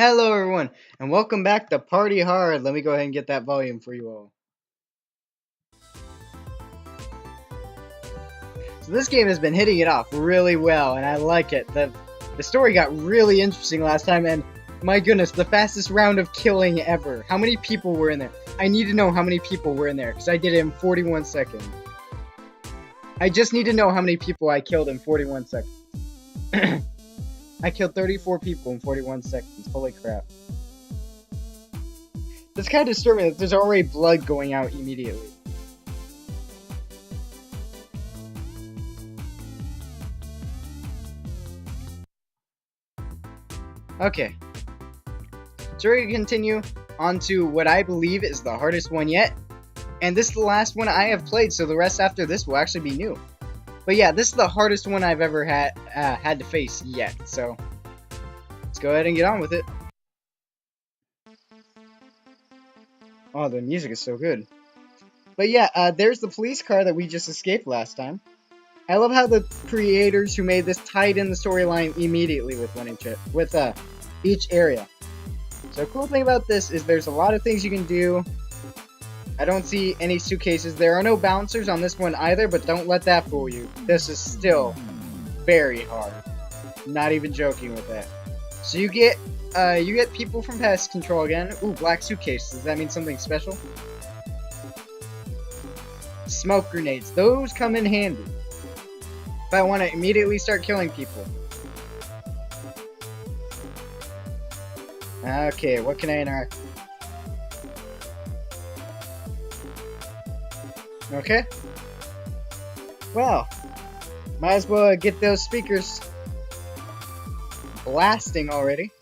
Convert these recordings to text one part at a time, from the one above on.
Hello, everyone, and welcome back to Party Hard. Let me go ahead and get that volume for you all. So this game has been hitting it off really well, and I like it. The story got really interesting last time, and my goodness, the fastest round of killing ever. How many people were in there? I need to know how many people were in there, because I did it in 41 seconds. I just need to know how many people I killed in 41 seconds. I killed 34 people in 41 seconds. Holy crap. It's kind of disturbing that there's already blood going out immediately. Okay. So we're going to continue on to what I believe is the hardest one yet. And this is the last one I have played, so the rest after this will actually be new. But yeah, this is the hardest one I've ever had to face yet. So let's go ahead and get on with it. Oh, the music is so good. But yeah, there's the police car that we just escaped last time. I love how the creators who made this tied in the storyline immediately with each area. So cool thing about this is there's a lot of things you can do. I don't see any suitcases. There are no bouncers on this one either, but don't let that fool you. This is still very hard. Not even joking with that. So you get people from pest control again. Ooh, black suitcase. Does that mean something special? Smoke grenades. Those come in handy if I want to immediately start killing people. Okay, what can I interact with? Okay. Well, might as well get those speakers blasting already.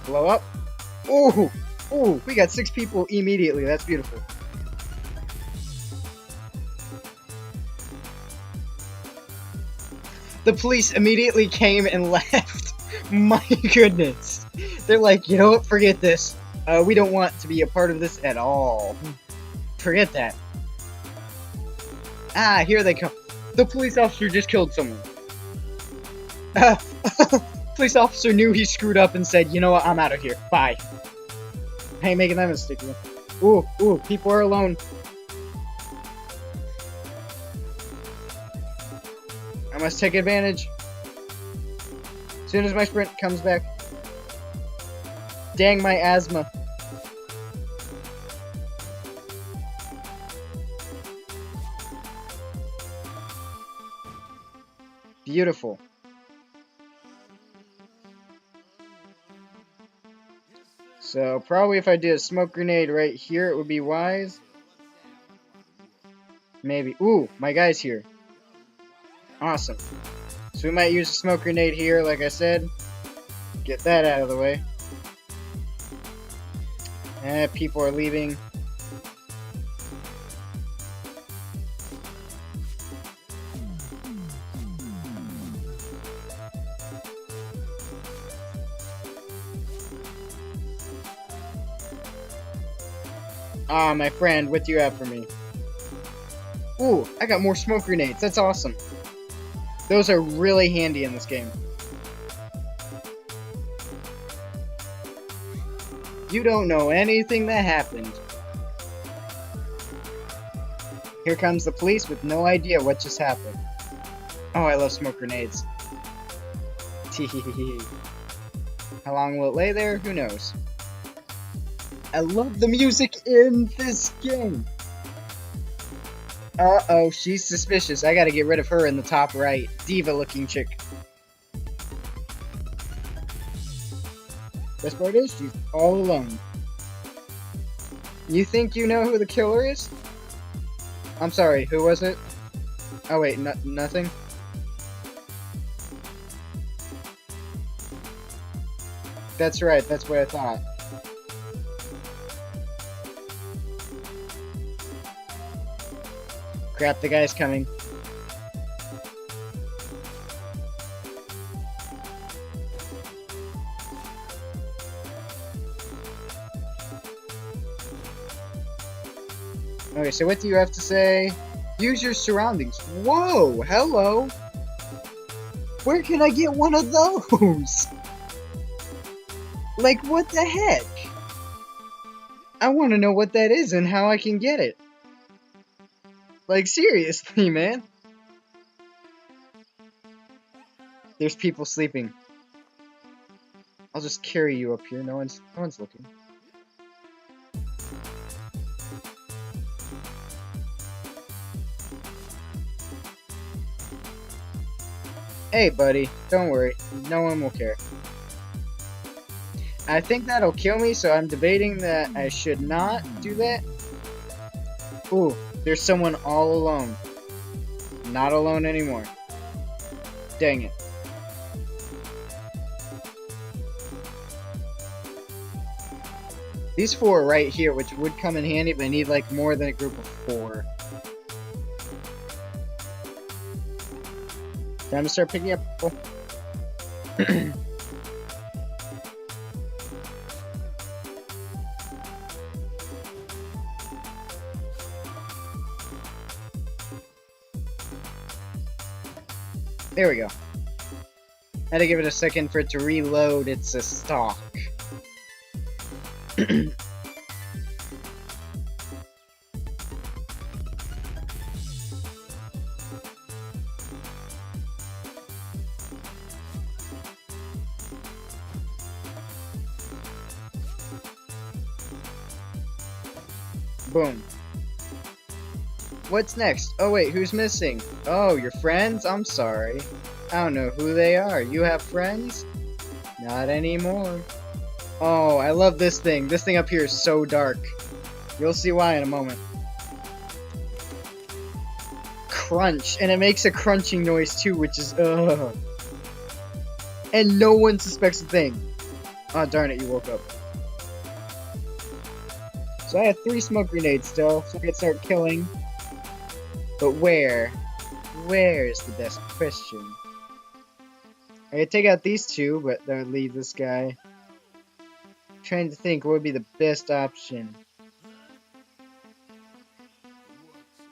Blow up. Ooh! Ooh, we got 6 people immediately. That's beautiful. The police immediately came and left. My goodness. They're like, you know what? Forget this. We don't want to be a part of this at all. Forget that. Ah, here they come. The police officer just killed someone. Police officer knew he screwed up and said, you know what? I'm out of here. Bye. I ain't making that mistake again. Ooh, people are alone. I must take advantage. As soon as my sprint comes back. Dang my asthma. Beautiful. So probably if I did a smoke grenade right here, it would be wise. Maybe. Ooh, my guy's here. Awesome. So we might use a smoke grenade here, like I said. Get that out of the way. People are leaving. Ah, my friend, what do you have for me? Ooh, I got more smoke grenades. That's awesome. Those are really handy in this game. You don't know anything that happened. Here comes the police with no idea what just happened. Oh, I love smoke grenades. Teehee. How long will it lay there? Who knows? I love the music in this game. Uh-oh, she's suspicious. I gotta get rid of her in the top right. Diva-looking chick. Best part is, she's all alone. You think you know who the killer is? I'm sorry, who was it? Oh wait, nothing? That's right, that's what I thought. Crap, the guy's coming. Okay, so what do you have to say? Use your surroundings. Whoa, hello. Where can I get one of those? Like, what the heck? I want to know what that is and how I can get it. Like, seriously, man. There's people sleeping. I'll just carry you up here. No one's looking. Hey, buddy. Don't worry. No one will care. I think that'll kill me, so I'm debating that I should not do that. Ooh, there's someone all alone. Not alone anymore. Dang it. These four are right here, which would come in handy, but I need like more than a group of 4. Time to start picking up people. There we go. Had to give it a second for it to reload its stock. Boom. What's next? Oh wait, who's missing? Oh, your friends? I'm sorry. I don't know who they are. You have friends? Not anymore. Oh, I love this thing. This thing up here is so dark. You'll see why in a moment. Crunch. And it makes a crunching noise too, which is ugh. And no one suspects a thing. Oh, darn it, you woke up. So I have 3 smoke grenades still, so I can start killing. But where? Where is the best question? I could take out these 2, but that would leave this guy. I'm trying to think what would be the best option.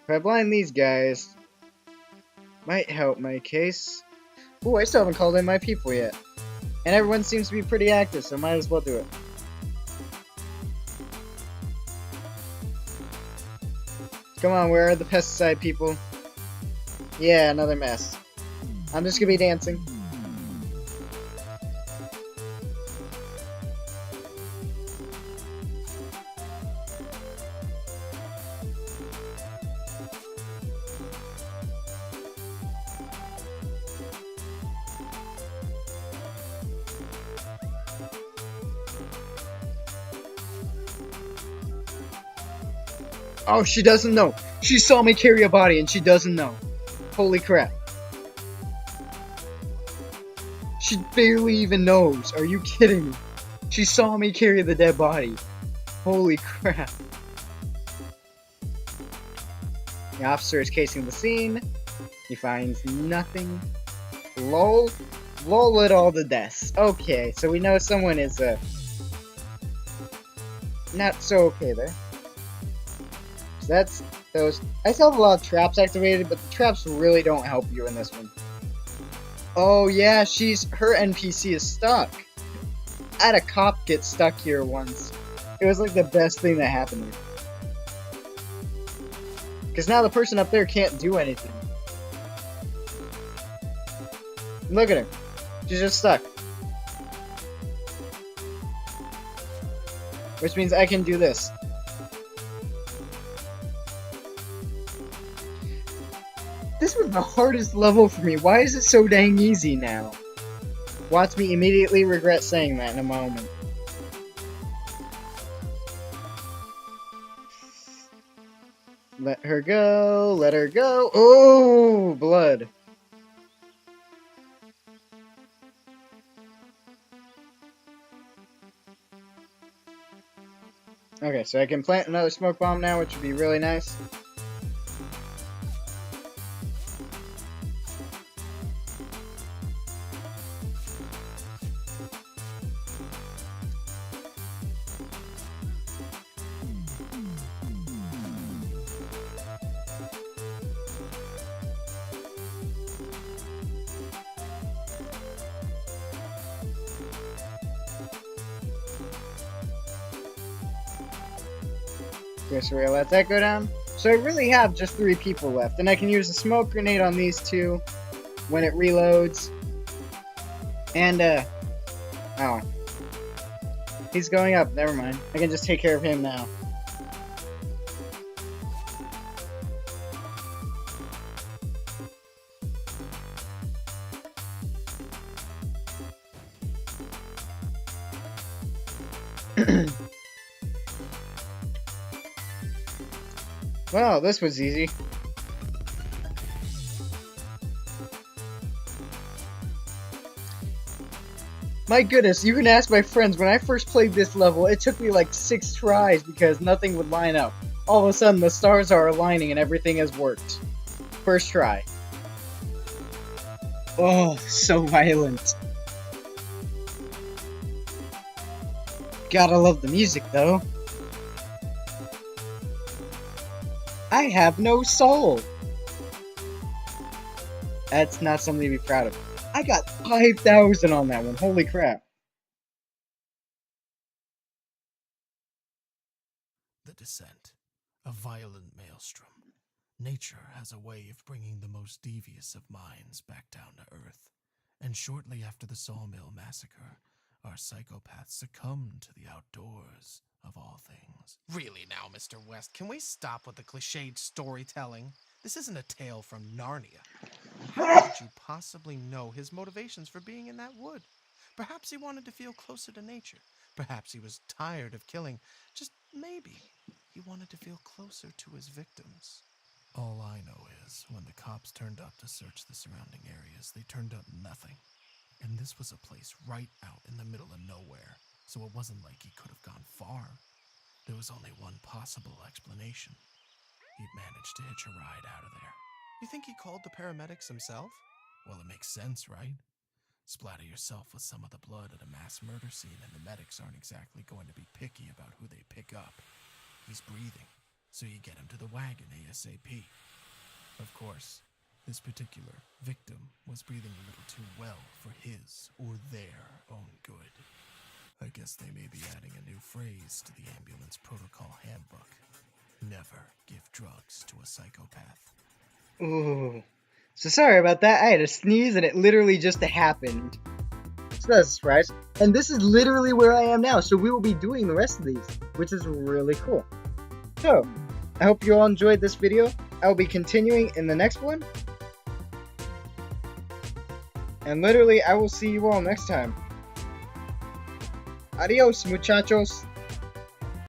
If I blind these guys, might help my case. Ooh, I still haven't called in my people yet. And everyone seems to be pretty active, so might as well do it. Come on, where are the pesticide people? Yeah, another mess. I'm just gonna be dancing. Oh, she doesn't know. She saw me carry a body and she doesn't know. Holy crap. She barely even knows. Are you kidding me? She saw me carry the dead body. Holy crap. The officer is casing the scene. He finds nothing. Lol. Lol at all the deaths. Okay, so we know someone is, not so okay there. So that's those. I still have a lot of traps activated, but the traps really don't help you in this one. Oh yeah, her NPC is stuck. I had a cop get stuck here once. It was like the best thing that happened to me. Because now the person up there can't do anything. Look at her. She's just stuck. Which means I can do this. This was the hardest level for me. Why is it so dang easy now? Watch me immediately regret saying that in a moment. Let her go, let her go. Oh, blood. Okay, so I can plant another smoke bomb now, which would be really nice. Okay, so we're gonna let that go down. So I really have just 3 people left, and I can use a smoke grenade on these 2 when it reloads. And, oh. He's going up, never mind. I can just take care of him now. Well, this was easy. My goodness, you can ask my friends, when I first played this level, it took me like 6 tries because nothing would line up. All of a sudden, the stars are aligning and everything has worked. First try. Oh, so violent. Gotta love the music, though. I have no soul. That's not something to be proud of. I got 5,000 on that one. Holy crap. The Descent. A violent maelstrom. Nature has a way of bringing the most devious of minds back down to earth. And shortly after the Sawmill Massacre, our psychopaths succumbed to the outdoors, of all things. Really now, Mr. West, can we stop with the cliched storytelling? This isn't a tale from Narnia. How could you possibly know his motivations for being in that wood? Perhaps he wanted to feel closer to nature. Perhaps he was tired of killing. Just maybe he wanted to feel closer to his victims. All I know is, when the cops turned up to search the surrounding areas, they turned up nothing. And this was a place right out in the middle of nowhere, so it wasn't like he could have gone far. There was only one possible explanation. He'd managed to hitch a ride out of there. You think he called the paramedics himself? Well, it makes sense, right? Splatter yourself with some of the blood at a mass murder scene and the medics aren't exactly going to be picky about who they pick up. He's breathing, so you get him to the wagon ASAP. Of course, this particular victim was breathing a little too well for his or their own good. I guess they may be adding a new phrase to the ambulance protocol handbook. Never give drugs to a psychopath. Ooh. So sorry about that. I had a sneeze and it literally just happened. So that's a surprise. And this is literally where I am now. So we will be doing the rest of these, which is really cool. So, I hope you all enjoyed this video. I will be continuing in the next one. And literally, I will see you all next time. Adios, muchachos.